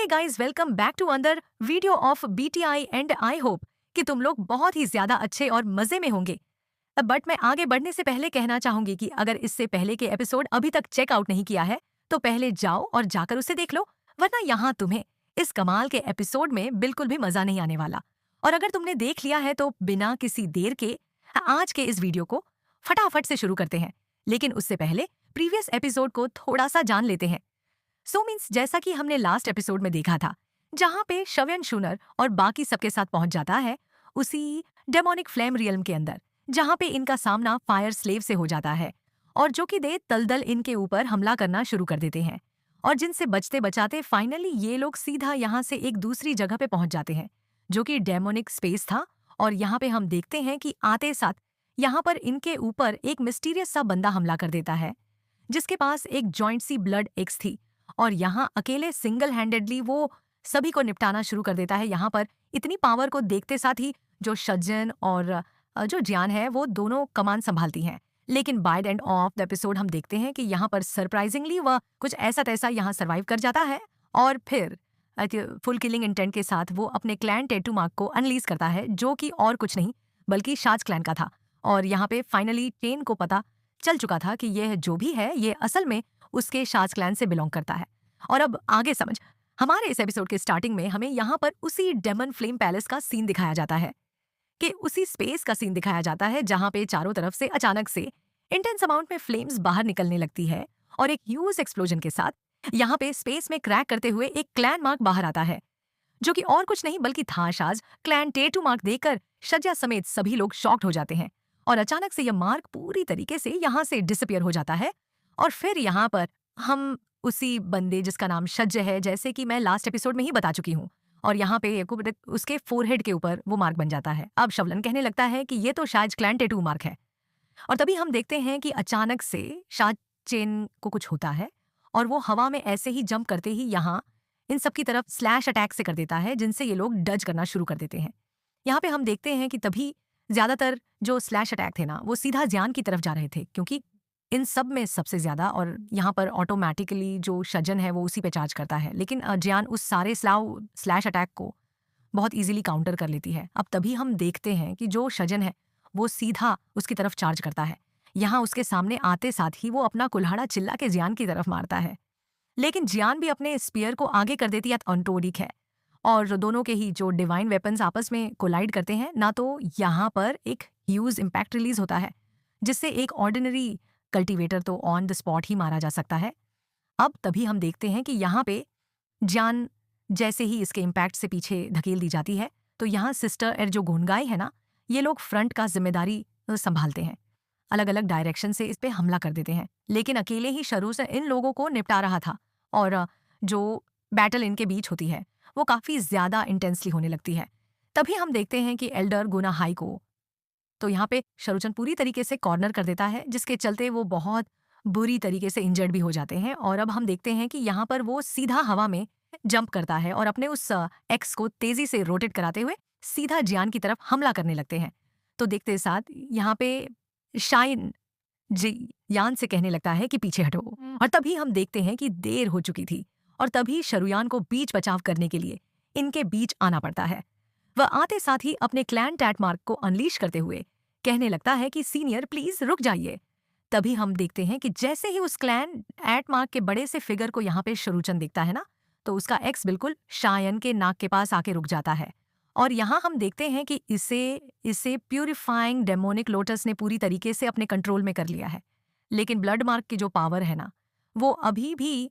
Guys, welcome back to another video of BTI and I hope कि तुम लोग बहुत ही ज्यादा अच्छे और मजे में होंगे। बट मैं आगे बढ़ने से पहले कहना चाहूंगी कि अगर इससे पहले के एपिसोड अभी तक चेकआउट नहीं किया है तो पहले जाओ और जाकर उसे देख लो, वरना यहाँ तुम्हें इस कमाल के एपिसोड में बिल्कुल भी मजा नहीं आने वाला। और अगर तुमने देख लिया है तो बिना किसी देर के आज के इस वीडियो को फटाफट से शुरू करते हैं। लेकिन उससे पहले प्रीवियस एपिसोड को थोड़ा सा जान लेते हैं। सो मीन्स जैसा कि हमने लास्ट एपिसोड में देखा था, जहां पे शव्यन शूनर और बाकी सबके साथ पहुंच जाता है उसी डेमोनिक फ्लेम रियल्म के अंदर, जहां पे इनका सामना फायर स्लेव से हो जाता है और जो कि दे तलदल इनके ऊपर हमला करना शुरू कर देते हैं और जिनसे बचते बचाते फाइनली ये लोग सीधा यहाँ से एक दूसरी जगह पे पहुंच जाते हैं जो कि डेमोनिक स्पेस था। और यहाँ पे हम देखते हैं कि आते साथ यहाँ पर इनके ऊपर एक मिस्टीरियस सा बंदा हमला कर देता है जिसके पास एक जॉइंट सी ब्लड एक्स थी और यहाँ अकेले सिंगल हैंडेडली वो सभी को निपटाना शुरू कर देता है। यहाँ पर इतनी पावर को देखते साथ ही जो शजन और जो जियान है वो दोनों कमान संभालती हैं। लेकिन by the end of the episode हम देखते हैं कि यहाँ पर सरप्राइजिंगली वह कुछ ऐसा तैसा यहाँ सर्वाइव कर जाता है और फिर फुल किलिंग इंटेंट के साथ वो अपने क्लैन टैटू मार्क को अनलीज करता है, जो कि और कुछ नहीं बल्कि शाज क्लैन का था। और यहाँ पे फाइनली चेन को पता चल चुका था कि यह जो भी है ये असल में उसके शाज क्लैन से बिलोंग करता है। और अब आगे समझ, हमारे इस एपिसोड के स्टार्टिंग में हमें यहाँ पर उसी डेमन फ्लेम पैलेस का सीन दिखाया जाता है कि उसी स्पेस का सीन दिखाया जाता है जहाँ पे चारों तरफ से अचानक से इंटेंस अमाउंट में फ्लेम्स बाहर निकलने लगती है और एक ह्यूज एक्सप्लोजन के साथ यहाँ पे स्पेस में क्रैक करते हुए एक क्लैन मार्क बाहर आता है जो कि और कुछ नहीं बल्कि था शाज क्लैन टैटू मार्क देखकर शज्या समेत सभी लोग शॉक्ड हो जाते हैं और अचानक से यह मार्क पूरी तरीके से यहाँ से डिसअपियर हो जाता है। और फिर यहाँ पर हम उसी बंदे जिसका नाम शज्य है, जैसे कि मैं लास्ट एपिसोड में ही बता चुकी हूँ, और यहाँ पे उसके फोरहेड के ऊपर वो मार्क बन जाता है। अब शवलन कहने लगता है कि ये तो शायद क्लैन टैटू मार्क है। और तभी हम देखते हैं कि अचानक से शाज चेन को कुछ होता है और वो हवा में ऐसे ही जंप करते ही यहाँ इन सब की तरफ स्लैश अटैक से कर देता है, जिनसे ये लोग डज करना शुरू कर देते हैं। यहाँ पे हम देखते हैं कि तभी ज्यादातर जो स्लैश अटैक थे ना वो सीधा जियान की तरफ जा रहे थे, क्योंकि इन सब में सबसे ज्यादा और यहाँ पर ऑटोमेटिकली जो शजन है वो उसी पे चार्ज करता है, लेकिन जियान उस सारे स्लैश अटैक को बहुत इजीली काउंटर कर लेती है। अब तभी हम देखते हैं कि जो शजन है वो सीधा उसकी तरफ चार्ज करता है। यहाँ उसके सामने आते साथ ही वो अपना कुल्हाड़ा चिल्ला के जियान की तरफ मारता है, लेकिन जियान भी अपने स्पीयर को आगे कर देती है। ऑन्टोडिक है और दोनों के ही जो डिवाइन वेपन्स आपस में कोलाइड करते हैं ना, तो यहाँ पर एक ह्यूज इम्पैक्ट रिलीज होता है जिससे एक ऑर्डिनरी कल्टीवेटर तो ऑन द स्पॉट ही मारा जा सकता है। अब तभी हम देखते हैं कि यहाँ पे जान जैसे ही इसके इम्पैक्ट से पीछे धकेल दी जाती है तो यहाँ सिस्टर एर जो गोनगाई है ना, ये लोग फ्रंट का जिम्मेदारी संभालते हैं, अलग अलग डायरेक्शन से इस पे हमला कर देते हैं। लेकिन अकेले ही शुरू से इन लोगों को निपटा रहा था और जो बैटल इनके बीच होती है वो काफी ज्यादा इंटेंसली होने लगती है। तभी हम देखते हैं कि एल्डर गुना हाई को तो यहाँ पे शरुचन पूरी तरीके से कॉर्नर कर देता है, जिसके चलते वो बहुत बुरी तरीके से इंजर्ड भी हो जाते हैं। और अब हम देखते हैं कि यहाँ पर वो सीधा हवा में जंप करता है और अपने उस एक्स को तेजी से रोटेट कराते हुए सीधा जियान की तरफ हमला करने लगते हैं। तो देखते साथ यहाँ पे शाइन जी यान से कहने लगता है कि पीछे हटो, और तभी हम देखते हैं कि देर हो चुकी थी और तभी शरुयान को बीच बचाव करने के लिए इनके बीच आना पड़ता है। वह आते साथ ही अपने क्लैन टैट मार्क को अनलीश करते हुए कहने लगता है कि सीनियर प्लीज रुक जाइए। तभी हम देखते हैं कि जैसे ही उस क्लैन एट मार्क के बड़े से फिगर को यहाँ पे शरुचन देखता है ना, तो उसका एक्स बिल्कुल शायन के नाक के पास आके रुक जाता है। और यहाँ हम देखते हैं कि इसे प्यूरिफाइंग डेमोनिक लोटस ने पूरी तरीके से अपने कंट्रोल में कर लिया है। लेकिन ब्लड मार्क की जो पावर है ना वो अभी भी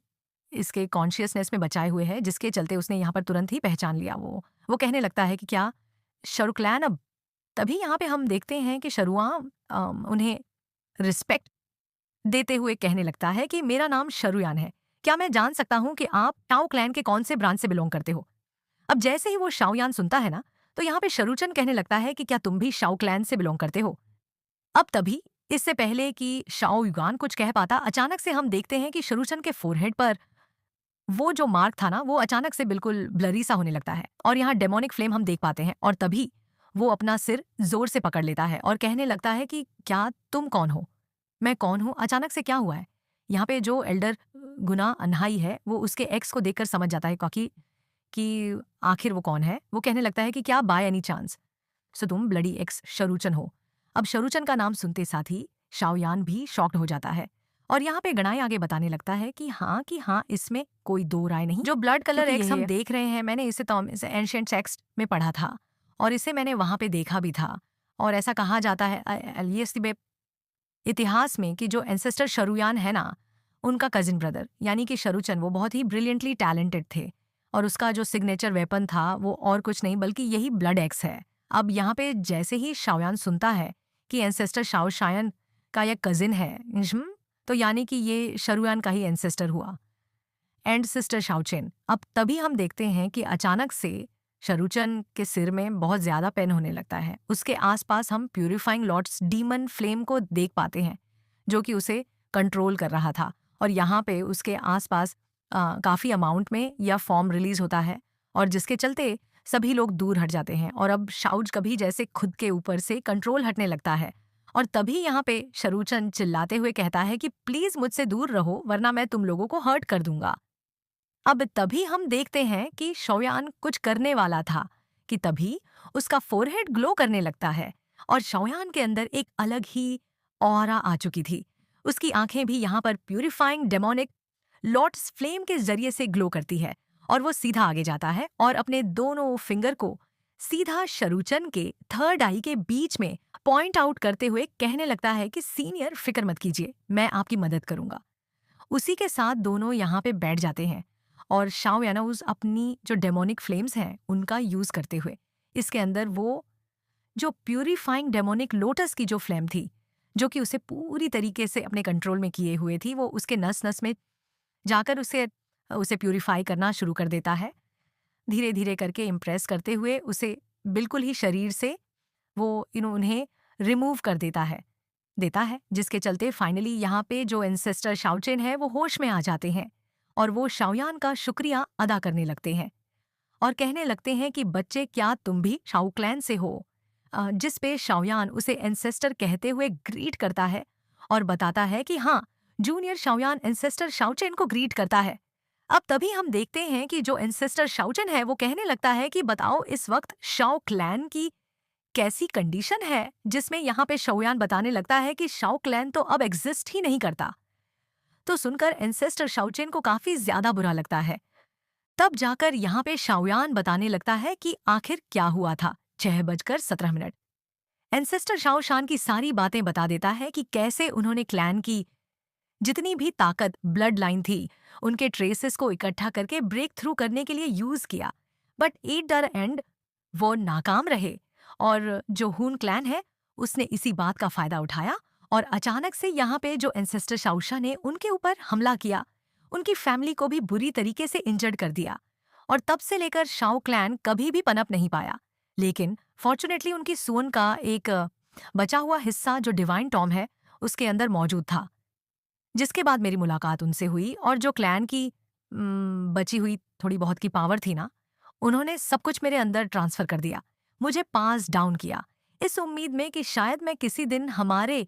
इसके कॉन्शियसनेस में बचाए हुए है, जिसके चलते उसने यहाँ पर तुरंत ही पहचान लिया। वो कहने लगता है कि क्या शरुक्लैन अब। तभी यहाँ पे हम देखते हैं कि शरुआ उन्हें रिस्पेक्ट देते हुए कहने लगता है कि मेरा नाम शरुयान है, क्या मैं जान सकता हूँ कि आप टाओ क्लैन के कौन से ब्रांच से बिलोंग करते हो। अब जैसे ही वो शाओयान सुनता है ना, तो यहाँ पे शरुचन कहने लगता है कि क्या तुम भी शाओ क्लैन से बिलोंग करते हो। अब तभी इससे पहले कि शाओ युगान कुछ कह पाता, अचानक से हम देखते हैं कि शरुचन के फोरहेड पर वो जो मार्क था ना वो अचानक से बिल्कुल ब्लरी सा होने लगता है और यहाँ डेमोनिक फ्लेम हम देख पाते हैं। और तभी वो अपना सिर जोर से पकड़ लेता है और कहने लगता है कि क्या तुम कौन हो, मैं कौन हूँ, अचानक से क्या हुआ है। यहाँ पे जो एल्डर गुना अनहाई है वो उसके एक्स को देखकर समझ जाता है, क्योंकि कि आखिर वो कौन है। वो कहने लगता है कि क्या बाय एनी चांस सो तुम ब्लडी एक्स शरुचन हो। अब शरुचन का नाम सुनते साथ ही शाओयान भी शॉक्ड हो जाता है और यहाँ पे गणाई आगे बताने लगता है कि हाँ इसमें कोई दो राय नहीं। जो ब्लड कलर क्योंकि एक्स ये हम है। देख रहे हैं, मैंने इसे तो एंशिएंट टेक्स्ट में पढ़ा था और इसे मैंने वहां पे देखा भी था। और ऐसा कहा जाता है इतिहास में कि जो एंसेस्टर शरुयान है ना, उनका कजिन ब्रदर यानी कि शरुचन वो बहुत ही ब्रिलियंटली टैलेंटेड थे और उसका जो सिग्नेचर वेपन था वो और कुछ नहीं बल्कि यही ब्लड एक्स है। अब यहाँ पे जैसे ही शाओयान सुनता है कि एंसेस्टर शाओ शायन का यह कजिन है, तो यानी कि ये शरुयान का ही एंसेस्टर हुआ एंड सिस्टर शाओचेन। अब तभी हम देखते हैं कि अचानक से शरुचन के सिर में बहुत ज्यादा पेन होने लगता है। उसके आसपास हम प्यूरिफाइंग लॉर्ड्स डीमन फ्लेम को देख पाते हैं जो कि उसे कंट्रोल कर रहा था और यहाँ पे उसके आसपास काफ़ी अमाउंट में यह फॉर्म रिलीज होता है और जिसके चलते सभी लोग दूर हट जाते हैं और अब शाउज कभी जैसे खुद के ऊपर से कंट्रोल हटने लगता है। और तभी यहाँ पे शरुचन चिल्लाते हुए कहता है कि प्लीज मुझसे दूर रहो वरना मैं तुम लोगों को हर्ट कर दूंगा। अब तभी हम देखते हैं कि शौयान कुछ करने वाला था कि तभी उसका फोरहेड ग्लो करने लगता है और शौयान के अंदर एक अलग ही ऑरा आ चुकी थी। उसकी आंखें भी यहाँ पर प्यूरिफाइंग डेमोनिक लॉर्ड्स फ्लेम के जरिए से ग्लो करती है और वो सीधा आगे जाता है और अपने दोनों फिंगर को सीधा शरुचन के थर्ड आई के बीच में पॉइंट आउट करते हुए कहने लगता है कि सीनियर फिक्र मत कीजिए, मैं आपकी मदद करूंगा। उसी के साथ दोनों यहाँ पे बैठ जाते हैं और शाओ यानाउज अपनी जो डेमोनिक फ्लेम्स हैं उनका यूज करते हुए इसके अंदर वो जो प्यूरिफाइंग डेमोनिक लोटस की जो फ्लेम थी जो कि उसे पूरी तरीके से अपने कंट्रोल में किए हुए थी, वो उसके नस नस में जाकर उसे उसे प्यूरिफाई करना शुरू कर देता है, धीरे धीरे करके इम्प्रेस करते हुए उसे बिल्कुल ही शरीर से वो उन्हें रिमूव कर देता है जिसके चलते फाइनली यहाँ पे जो एंसेस्टर शाओचेन है वो होश में आ जाते हैं और वो शाओयान का शुक्रिया अदा करने लगते हैं और कहने लगते हैं कि बच्चे क्या तुम भी शाओ क्लैन से हो। जिस पे शाओयान उसे एंसेस्टर कहते हुए ग्रीट करता है और बताता है कि हाँ, जूनियर शाओयान एंसेस्टर शाओचेन को ग्रीट करता है। अब तभी हम देखते हैं कि जो एंसेस्टर शाओचेन है वो कहने लगता है कि बताओ इस वक्त शाओ क्लैन की कैसी कंडीशन है, जिसमें यहाँ पे शाओयान बताने लगता है कि शाओ क्लैन तो अब एग्जिस्ट ही नहीं करता। तो सुनकर एंसेस्टर शाओचेन को काफी ज्यादा बुरा लगता है। तब जाकर यहाँ पे शाओयान बताने लगता है कि आखिर क्या हुआ था। 6:17 एंसेस्टर शाओ शान की सारी बातें बता देता है कि कैसे उन्होंने क्लैन की जितनी भी ताकत ब्लड लाइन थी उनके ट्रेसेस को इकट्ठा करके ब्रेक थ्रू करने के लिए यूज किया, बट एट द एंड वो नाकाम रहे और जो हून क्लैन है उसने इसी बात का फायदा उठाया और अचानक से यहाँ पे जो एंसेस्टर शाओशा ने उनके ऊपर हमला किया, उनकी फैमिली को भी बुरी तरीके से इंजर्ड कर दिया और तब से लेकर शाओ क्लैन कभी भी पनप नहीं पाया। लेकिन फॉर्चुनेटली उनकी सुअन का एक बचा हुआ हिस्सा जो डिवाइन टॉम है उसके अंदर मौजूद था, जिसके बाद मेरी मुलाकात उनसे हुई और जो क्लैन की बची हुई थोड़ी बहुत की पावर थी ना, उन्होंने सब कुछ मेरे अंदर ट्रांसफर कर दिया, मुझे पास डाउन किया इस उम्मीद में कि शायद मैं किसी दिन हमारे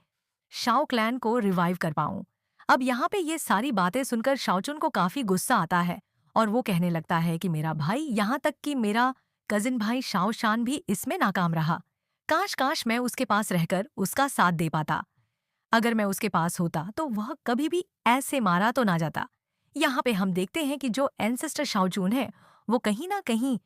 शाओ क्लैन को रिवाइव कर पाऊं। अब यहाँ पे ये सारी बातें सुनकर शाओचुन को काफी गुस्सा आता है और वो कहने लगता है कि मेरा भाई, यहाँ तक कि मेरा कजिन भाई शाओ शान भी इसमें नाकाम रहा। काश काश मैं उसके पास रहकर उसका साथ दे पाता। अगर मैं उसके पास होता तो वह कभी भी ऐसे मारा तो ना जाता। यहाँ पे हम देखते हैं कि जो एंसेस्टर शाओचून है वो कहीं ना कहीं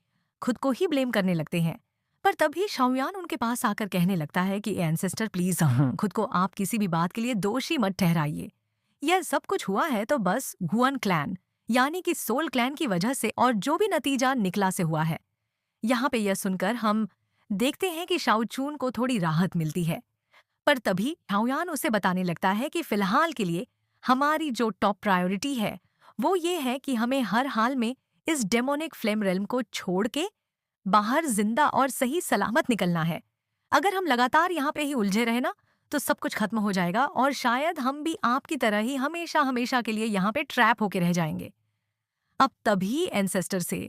खुद को ही ब्लेम करने लगते हैं, पर तभी शाओयान उनके पास आकर कहने लगता है कि एंसेस्टर प्लीज खुद को आप किसी भी बात के लिए दोषी मत ठहराइए। यह सब कुछ हुआ है तो बस गुअन क्लैन यानी कि सोल क्लैन की वजह से और जो भी नतीजा निकला से हुआ है। यहाँ पे यह सुनकर हम देखते हैं कि शाओचून को थोड़ी राहत मिलती है, पर तभी शाओयान उसे बताने लगता है कि फिलहाल के लिए हमारी जो टॉप प्रायोरिटी है वो ये है कि हमें हर हाल में इस डेमोनिक फ्लेम रेल्म को छोड़ के बाहर जिंदा और सही सलामत निकलना है। अगर हम लगातार यहाँ पे ही उलझे रहे ना तो सब कुछ खत्म हो जाएगा और शायद हम भी आपकी तरह ही हमेशा हमेशा के लिए यहाँ पे ट्रैप होके रह जाएंगे। अब तभी एंसेस्टर से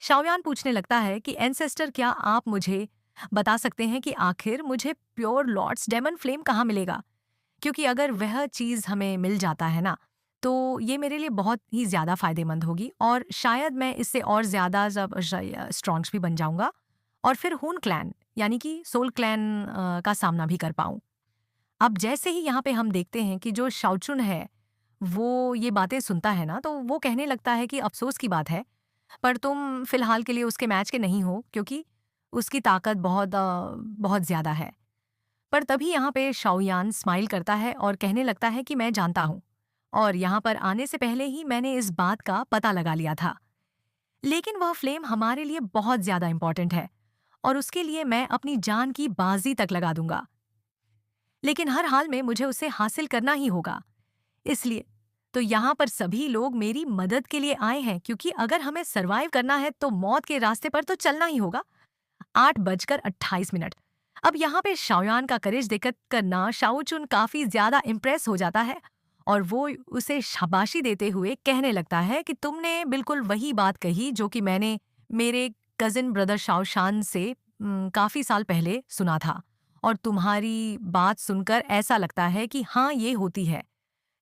शाओयान पूछने लगता है कि एंसेस्टर, क्या आप मुझे बता सकते हैं कि आखिर मुझे प्योर लॉर्ड्स डेमन फ्लेम कहाँ मिलेगा? क्योंकि अगर वह चीज हमें मिल जाता है ना तो ये मेरे लिए बहुत ही ज़्यादा फ़ायदेमंद होगी और शायद मैं इससे और ज़्यादा जब स्ट्रॉन्ग्स भी बन जाऊँगा और फिर हून क्लैन यानी कि सोल क्लैन का सामना भी कर पाऊँ। अब जैसे ही यहाँ पे हम देखते हैं कि जो शाओचुन है, वो ये बातें सुनता है ना, तो वो कहने लगता है कि अफ़सोस की बात है, पर तुम फ़िलहाल के लिए उसके मैच के नहीं हो क्योंकि उसकी ताकत बहुत ज़्यादा है। पर तभी यहाँ पे शाओयान स्माइल करता है और कहने लगता है कि मैं जानता हूँ और यहाँ पर आने से पहले ही मैंने इस बात का पता लगा लिया था। लेकिन वह फ्लेम हमारे लिए बहुत ज़्यादा इम्पोर्टेंट है और उसके लिए मैं अपनी जान की बाजी तक लगा दूंगा। लेकिन हर हाल में मुझे उसे हासिल करना ही होगा। इसलिए तो यहाँ पर सभी लोग मेरी मदद के लिए आए हैं क्योंकि अगर हमें सरवाइव करना है तो मौत के रास्ते पर तो चलना ही होगा। 8:28। अब यहाँ पे शाओयान का करेज देखकर करना शाओचुन काफी ज्यादा इम्प्रेस हो जाता है और वो उसे शाबाशी देते हुए कहने लगता है कि तुमने बिल्कुल वही बात कही जो कि मैंने मेरे कजिन ब्रदर शाओशान से काफी साल पहले सुना था और तुम्हारी बात सुनकर ऐसा लगता है कि हाँ ये होती है।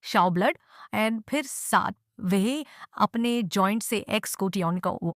शाओ ब्लड एंड फिर साथ वह अपने जॉइंट से एक्स को टियोन को